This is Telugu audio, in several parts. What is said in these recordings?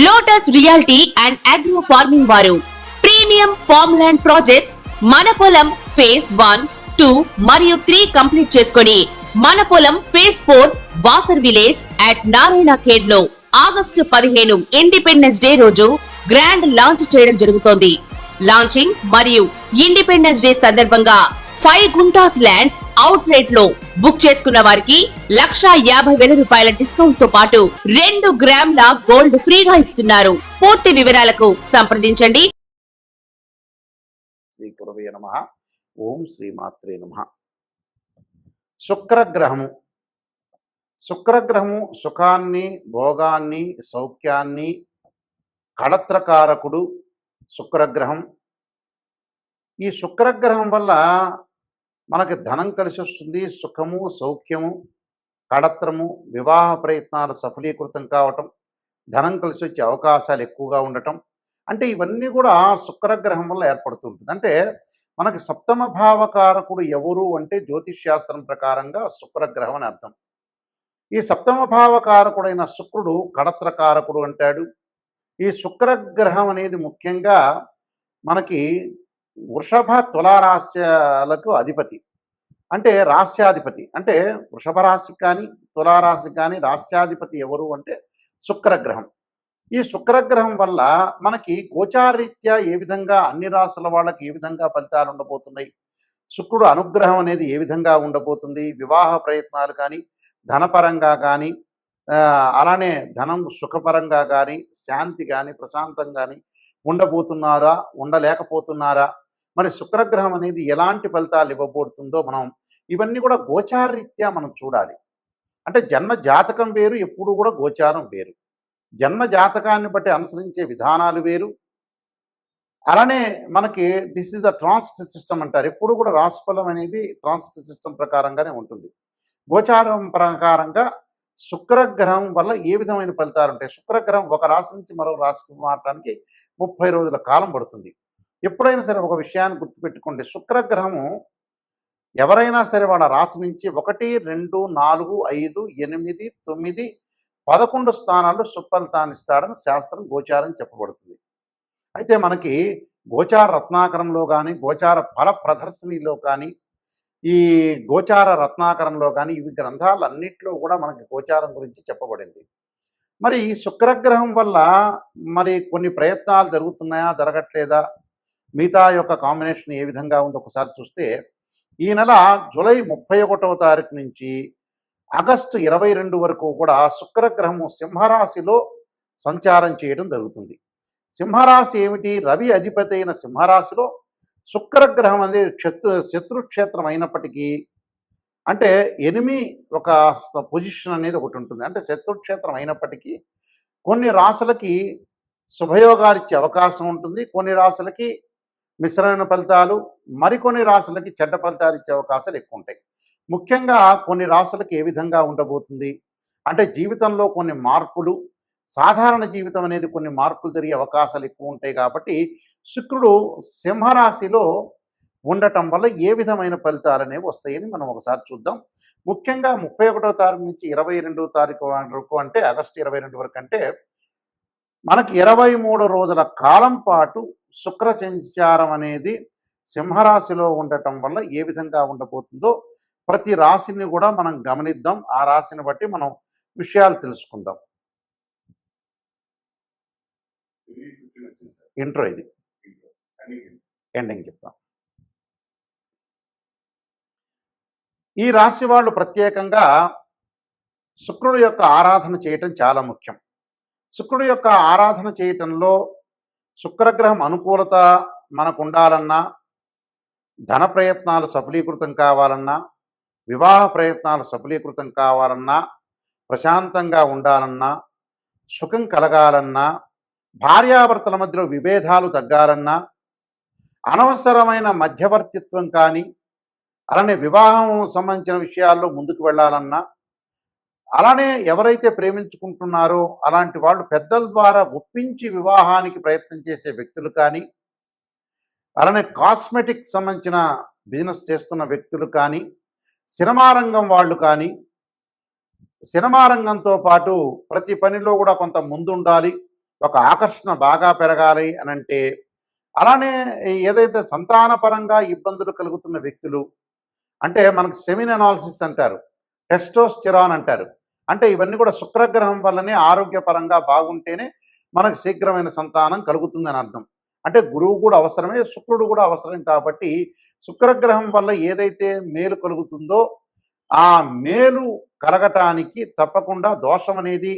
Lotus reality and agro farming వారు ప్రీమియం ఫార్మ్ ల్యాండ్ ప్రాజెక్ట్స్ మన పొలం ఫేజ్ 1, 2 మరియు 3 కంప్లీట్ చేసుకొని మన పొలం phase 4 Wasar village at Narayana Khed లో ఆగస్టు 15 ఇండిపెండెన్స్ డే రోజు గ్రాండ్ లాంచ్ చేయడం జరుగుతోంది. లాంచింగ్ మరియు ఇండిపెండెన్స్ డే సందర్భంగా 5 గుంటాస్ ల్యాండ్ అవుట్ రేట్ లో బుక్ చేసుకున్న వారికి 1,50,000 రూపాయల డిస్కౌంట్ తో పాటు 2 గ్రాముల గోల్డ్ ఫ్రీగా ఇస్తున్నారు. పూర్తి వివరాలకు సంప్రదించండి. శ్రీ గురవే నమః. ఓం శ్రీమాత్రే నమః. శుక్రగ్రహము సుఖాన్ని, భోగాన్ని, సౌఖ్యాన్ని కళత్రకారకుడు శుక్రగ్రహం. ఈ శుక్రగ్రహం వల్ల మనకి ధనం కలిసి వస్తుంది. సుఖము, సౌఖ్యము, కళత్రము, వివాహ ప్రయత్నాలు సఫలీకృతం కావటం, ధనం కలిసి వచ్చే అవకాశాలు ఎక్కువగా ఉండటం, అంటే ఇవన్నీ కూడా శుక్రగ్రహం వల్ల ఏర్పడుతుంటుంది. అంటే మనకి సప్తమ భావకారకుడు ఎవరు అంటే జ్యోతిష్ శాస్త్రం ప్రకారంగా శుక్రగ్రహం అని అర్థం. ఈ సప్తమ భావకారకుడైన శుక్రుడు కళత్రకారకుడు అంటాడు. ఈ శుక్రగ్రహం అనేది ముఖ్యంగా మనకి వృషభ తులారాశ్యాలకు అధిపతి, అంటే రాస్యాధిపతి. అంటే వృషభ రాశికి కానీ తులారాశికి కానీ రాస్యాధిపతి ఎవరు అంటే శుక్రగ్రహం. ఈ శుక్రగ్రహం వల్ల మనకి గోచారరీత్యా ఏ విధంగా అన్ని రాశుల వాళ్ళకి ఏ విధంగా ఫలితాలు ఉండబోతున్నాయి, శుక్రుడు అనుగ్రహం అనేది ఏ విధంగా ఉండబోతుంది, వివాహ ప్రయత్నాలు కానీ ధనపరంగా కానీ అలానే ధనం సుఖపరంగా కానీ శాంతి కానీ ప్రశాంతం కానీ ఉండబోతున్నారా, ఉండలేకపోతున్నారా, మరి శుక్రగ్రహం అనేది ఎలాంటి ఫలితాలు ఇవ్వబోతుందో మనం ఇవన్నీ కూడా గోచారరీత్యా మనం చూడాలి. అంటే జన్మ జాతకం వేరు, ఎప్పుడు కూడా గోచారం వేరు. జన్మ జాతకాన్ని బట్టి అనుసరించే విధానాలు వేరు. అలానే మనకి this is the transit system అంటారు. ఎప్పుడు కూడా రాశిఫలం అనేది ట్రాన్సిట్ సిస్టమ్ ప్రకారంగానే ఉంటుంది. గోచారం ప్రకారంగా శుక్రగ్రహం వల్ల ఏ విధమైన ఫలితాలు ఉంటాయి. శుక్రగ్రహం ఒక రాశి నుంచి మరో రాశికి మారడానికి 30 రోజుల కాలం పడుతుంది. ఎప్పుడైనా సరే ఒక విషయాన్ని గుర్తుపెట్టుకోండి, శుక్రగ్రహము ఎవరైనా సరే వాళ్ళ రాశి నుంచి 1, 2, 4, 5, 8, 9, 11 స్థానాల్లో సుఫలితాన్ని ఇస్తాడని శాస్త్రం గోచారం చెప్పబడుతుంది. అయితే మనకి గోచార రత్నాకరంలో కానీ గోచార ఫల ప్రదర్శనలో కానీ ఈ గోచార రత్నాకరంలో కానీ ఇవి గ్రంథాలన్నింటిలో కూడా మనకి గోచారం గురించి చెప్పబడింది. మరి ఈ శుక్రగ్రహం వల్ల మరి కొన్ని ప్రయత్నాలు జరుగుతున్నాయా, జరగట్లేదా, మిగతా యొక్క కాంబినేషన్ ఏ విధంగా ఉందో ఒకసారి చూస్తే ఈ నెల జూలై 31వ తారీఖు నుంచి ఆగస్టు 22 వరకు కూడా శుక్రగ్రహము సింహరాశిలో సంచారం చేయడం జరుగుతుంది. సింహరాశి ఏమిటి? రవి అధిపతి అయిన సింహరాశిలో శుక్రగ్రహం అనేది శత్రుక్షేత్రం అయినప్పటికీ, అంటే ఎనిమి ఒక పొజిషన్ అనేది ఒకటి ఉంటుంది. అంటే శత్రుక్షేత్రం అయినప్పటికీ కొన్ని రాశులకి శుభయోగాలు ఇచ్చే అవకాశం ఉంటుంది, కొన్ని రాశులకి మిశ్రమైన ఫలితాలు, మరికొన్ని రాశులకి చెడ్డ ఫలితాలు ఇచ్చే అవకాశాలు ఎక్కువ ఉంటాయి. ముఖ్యంగా కొన్ని రాశులకి ఏ విధంగా ఉండబోతుంది అంటే జీవితంలో కొన్ని మార్పులు, సాధారణ జీవితం అనేది కొన్ని మార్పులు జరిగే అవకాశాలు ఎక్కువ ఉంటాయి. కాబట్టి శుక్రుడు సింహరాశిలో ఉండటం వల్ల ఏ విధమైన ఫలితాలు అనేవి వస్తాయని మనం ఒకసారి చూద్దాం. ముఖ్యంగా 31వ తారీఖు నుంచి 22వ తారీఖు వరకు, అంటే ఆగస్టు 22 వరకు, అంటే మనకి 23 రోజుల కాలం పాటు శుక్ర సంచారం అనేది సింహరాశిలో ఉండటం వల్ల ఏ విధంగా ఉండబోతుందో ప్రతి రాశిని కూడా మనం గమనిద్దాం. ఆ రాశిని బట్టి మనం విషయాలు తెలుసుకుందాం. ఇంట్రో ఇది, ఎండింగ్ చెప్తాం. ఈ రాశి వాళ్ళు ప్రత్యేకంగా శుక్రుడు యొక్క ఆరాధన చేయటం చాలా ముఖ్యం. శుక్రుడు యొక్క ఆరాధన చేయటంలో శుక్రగ్రహం అనుకూలత మనకు ఉండాలన్నా, ధన ప్రయత్నాలు సఫలీకృతం కావాలన్నా, వివాహ ప్రయత్నాలు సఫలీకృతం కావాలన్నా, ప్రశాంతంగా ఉండాలన్నా, సుఖం కలగాలన్నా, భార్యాభర్తల మధ్యలో విభేదాలు తగ్గాలన్నా, అనవసరమైన మధ్యవర్తిత్వం కానీ, అలానే వివాహం సంబంధించిన విషయాల్లో ముందుకు వెళ్ళాలన్నా, అలానే ఎవరైతే ప్రేమించుకుంటున్నారో అలాంటి వాళ్ళు పెద్దల ద్వారా ఒప్పించి వివాహానికి ప్రయత్నం చేసే వ్యక్తులు కానీ, అలానే కాస్మెటిక్స్ సంబంధించిన బిజినెస్ చేస్తున్న వ్యక్తులు కానీ, సినిమా రంగం వాళ్ళు కానీ, సినిమా రంగంతో పాటు ప్రతి పనిలో కూడా కొంత ముందుండాలి, ఒక ఆకర్షణ బాగా పెరగాలి అని అంటే, అలానే ఏదైతే సంతానపరంగా ఇబ్బందులు కలుగుతున్న వ్యక్తులు, అంటే మనకు సెమిన్ అనాలిసిస్ అంటారు, టెస్టోస్టెరాన్ అంటారు. అంటే ఇవన్నీ కూడా శుక్రగ్రహం వల్లనే ఆరోగ్యపరంగా బాగుంటేనే మనకు శీఘ్రమైన సంతానం కలుగుతుందని అర్థం. అంటే గురువు కూడా అవసరమే, శుక్రుడు కూడా అవసరం కాబట్టి శుక్రగ్రహం వల్ల ఏదైతే మేలు కలుగుతుందో ఆ మేలు కలగటానికి తప్పకుండా దోషం అనేది,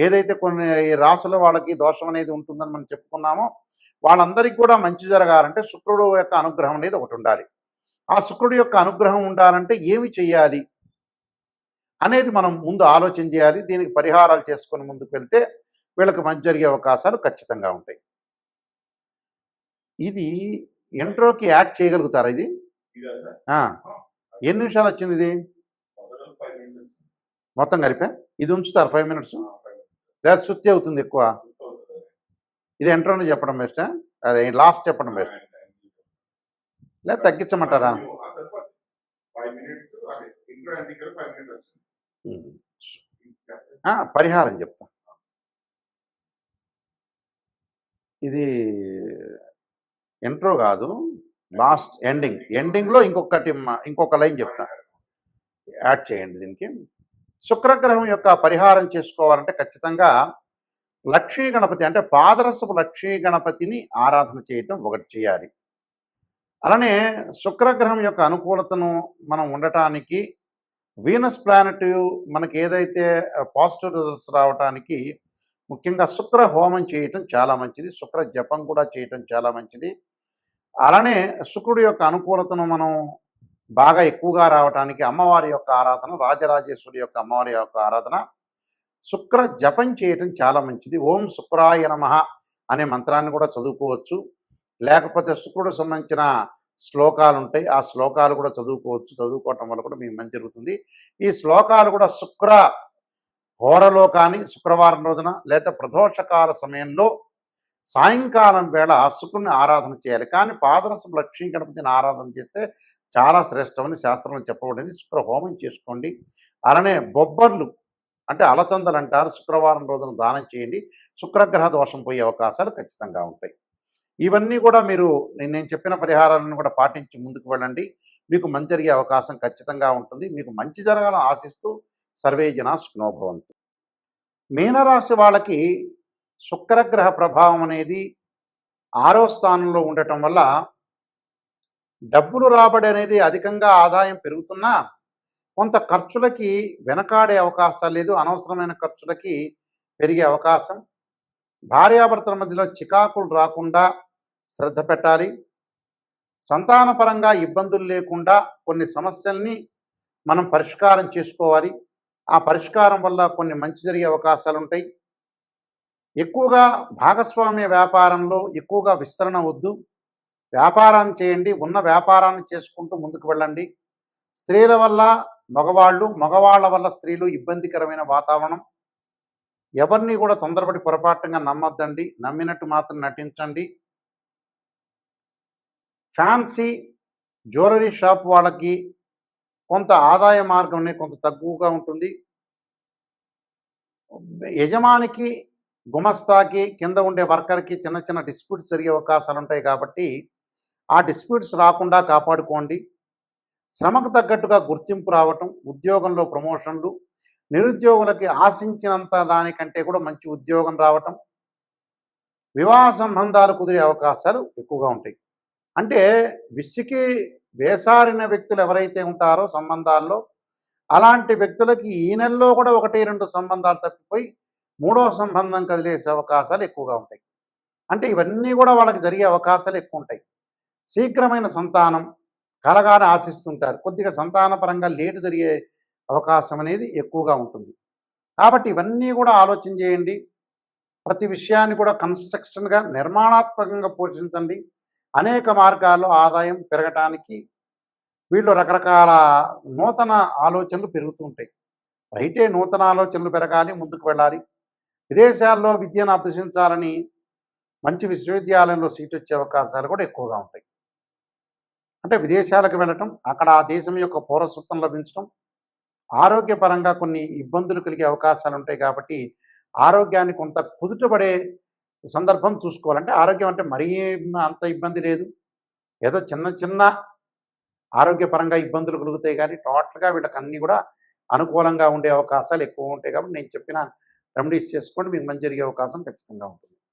ఏదైతే కొన్ని రాసుల వాళ్ళకి దోషం అనేది ఉంటుందని మనం చెప్పుకున్నామో, వాళ్ళందరికీ కూడా మంచి జరగాలంటే శుక్రుడు యొక్క అనుగ్రహం అనేది ఒకటి ఉండాలి. ఆ శుక్రుడి యొక్క అనుగ్రహం ఉండాలంటే ఏమి చేయాలి అనేది మనం ముందు ఆలోచన చేయాలి. దీనికి పరిహారాలు చేసుకొని ముందుకు వెళ్తే వీళ్ళకి మంచి జరిగే అవకాశాలు ఖచ్చితంగా ఉంటాయి. ఇది ఇంట్రోకి యాడ్ చేయగలుగుతారా ఇది? ఆ, ఎన్ని నిమిషాలు వచ్చింది ఇది మొత్తం కలిపే? ఇది ఉంచుతారు 5 మినిట్స్ లేదా శుద్ధి అవుతుంది ఎక్కువ? ఇది ఎంట్రోని చెప్పడం బెస్టా, అదే లాస్ట్ చెప్పడం బెస్ట్ లేదా తగ్గించమంటారా? పరిహారం చెప్తా. ఇది ఇంట్రో కాదు, లాస్ట్ ఎండింగ్లో ఇంకొక లైన్ చెప్తా, యాడ్ చేయండి దీనికి. శుక్రగ్రహం యొక్క పరిహారం చేసుకోవాలంటే ఖచ్చితంగా లక్ష్మీ గణపతి అంటే పాదరసపు లక్ష్మీ గణపతిని ఆరాధన చేయటం ఒకటి చేయాలి. అలానే శుక్రగ్రహం యొక్క అనుకూలతను మనం ఉండటానికి వీనస్ ప్లానెట్ మనకి ఏదైతే పాజిటివ్ రిజల్ట్స్ రావడానికి ముఖ్యంగా శుక్ర హోమం చేయటం చాలా మంచిది, శుక్ర జపం కూడా చేయటం చాలా మంచిది. అలానే శుక్రుడి యొక్క అనుకూలతను మనం బాగా ఎక్కువగా రావటానికి అమ్మవారి యొక్క ఆరాధన, రాజరాజేశ్వరి యొక్క అమ్మవారి యొక్క ఆరాధన, శుక్ర జపం చేయటం చాలా మంచిది. ఓం శుక్రాయ నమః అనే మంత్రాన్ని కూడా చదువుకోవచ్చు, లేకపోతే శుక్రుడు సంబంధించిన శ్లోకాలు ఉంటాయి, ఆ శ్లోకాలు కూడా చదువుకోవచ్చు. చదువుకోవటం వల్ల కూడా మీకు మంచి జరుగుతుంది. ఈ శ్లోకాలు కూడా శుక్ర హోరలో కానీ శుక్రవారం రోజున లేదా ప్రదోషకాల సమయంలో సాయంకాలం వేళ శుక్రుని ఆరాధన చేయాలి. కానీ పాదరసపు లక్ష్మీ గణపతిని ఆరాధన చేస్తే చాలా శ్రేష్టమని శాస్త్రంలో చెప్పబడింది. శుక్ర హోమం చేసుకోండి. అలానే బొబ్బర్లు అంటే అలచందలు అంటారు, శుక్రవారం రోజున దానం చేయండి. శుక్రగ్రహ దోషం పోయే అవకాశాలు ఖచ్చితంగా ఉంటాయి. ఇవన్నీ కూడా మీరు నేను చెప్పిన పరిహారాలను కూడా పాటించి ముందుకు వెళ్ళండి, మీకు మంచి జరిగే అవకాశం ఖచ్చితంగా ఉంటుంది. మీకు మంచి జరగాలని ఆశిస్తూ సర్వే జనా సుఖినో భవంతు. మీనరాశి వాళ్ళకి శుక్రగ్రహ ప్రభావం అనేది 6వ స్థానంలో ఉండటం వల్ల డబ్బులు రాబడి అనేది అధికంగా ఆదాయం పెరుగుతున్నా కొంత ఖర్చులకి వెనకాడే అవకాశాలు లేదు, అనవసరమైన ఖర్చులకి పెరిగే అవకాశం. భార్యాభర్తల మధ్యలో చికాకులు రాకుండా శ్రద్ధ పెట్టాలి. సంతానపరంగా ఇబ్బందులు లేకుండా కొన్ని సమస్యల్ని మనం పరిష్కారం చేసుకోవాలి. ఆ పరిష్కారం వల్ల కొన్ని మంచి జరిగే అవకాశాలు ఉంటాయి. ఎక్కువగా భాగస్వామ్య వ్యాపారంలో ఎక్కువగా విస్తరణ వద్దు, వ్యాపారాన్ని చేయండి, ఉన్న వ్యాపారాన్ని చేసుకుంటూ ముందుకు వెళ్ళండి. స్త్రీల వల్ల మగవాళ్ళు, మగవాళ్ళ వల్ల స్త్రీలు ఇబ్బందికరమైన వాతావరణం. ఎవరిని కూడా తొందరపడి పొరపాటుగా నమ్మొద్దండి, నమ్మినట్టు మాత్రం నటించండి. ఫ్యాన్సీ జ్యువెలరీ షాప్ వాళ్ళకి కొంత ఆదాయ మార్గం అనేది కొంత తక్కువగా ఉంటుంది. యజమానికి, గుమస్తాకి, కింద ఉండే వర్కర్కి చిన్న చిన్న డిస్ప్యూట్స్ జరిగే అవకాశాలు ఉంటాయి కాబట్టి ఆ డిస్ప్యూట్స్ రాకుండా కాపాడుకోండి. శ్రమకు తగ్గట్టుగా గుర్తింపు రావటం, ఉద్యోగంలో ప్రమోషన్లు, నిరుద్యోగులకి ఆశించినంత దానికంటే కూడా మంచి ఉద్యోగం రావటం, వివాహ సంబంధాలు కుదిరే అవకాశాలు ఎక్కువగా ఉంటాయి. అంటే విసికి వేసారిన వ్యక్తులు ఎవరైతే ఉంటారో సంబంధాల్లో, అలాంటి వ్యక్తులకి ఈ నెలలో కూడా 1-2 సంబంధాలు తప్పిపోయి 3వ సంబంధం కదిలేసే అవకాశాలు ఎక్కువగా ఉంటాయి. అంటే ఇవన్నీ కూడా వాళ్ళకి జరిగే అవకాశాలు ఎక్కువ ఉంటాయి. శీఘ్రమైన సంతానం కలగానే ఆశిస్తుంటారు, కొద్దిగా సంతానపరంగా లేటు జరిగే అవకాశం అనేది ఎక్కువగా ఉంటుంది. కాబట్టి ఇవన్నీ కూడా ఆలోచన చేయండి. ప్రతి విషయాన్ని కూడా కన్స్ట్రక్షన్గా, నిర్మాణాత్మకంగా పోషించండి. అనేక మార్గాల్లో ఆదాయం పెరగటానికి వీళ్ళు రకరకాల నూతన ఆలోచనలు పెరుగుతుంటాయి. రైటే నూతన ఆలోచనలు పెరగాలి, ముందుకు వెళ్ళాలి. విదేశాల్లో విద్యను అభ్యసించాలని మంచి విశ్వవిద్యాలయంలో సీట్ వచ్చే అవకాశాలు కూడా ఎక్కువగా ఉంటాయి. అంటే విదేశాలకు వెళ్ళటం, అక్కడ ఆ దేశం యొక్క పౌరసత్వం లభించడం, ఆరోగ్యపరంగా కొన్ని ఇబ్బందులు కలిగే అవకాశాలు ఉంటాయి. కాబట్టి ఆరోగ్యాన్ని కొంత కుదుటపడే సందర్భం చూసుకోవాలంటే ఆరోగ్యం అంటే మరీ అంత ఇబ్బంది లేదు. ఏదో చిన్న చిన్న ఆరోగ్యపరంగా ఇబ్బందులు కలుగుతాయి కానీ టోటల్గా వీళ్ళకి అన్నీ కూడా అనుకూలంగా ఉండే అవకాశాలు ఎక్కువ ఉంటాయి. కాబట్టి నేను చెప్పిన రెమెడీస్ చేసుకోండి, మీకు మంచి జరిగే అవకాశం ఖచ్చితంగా ఉంటుంది.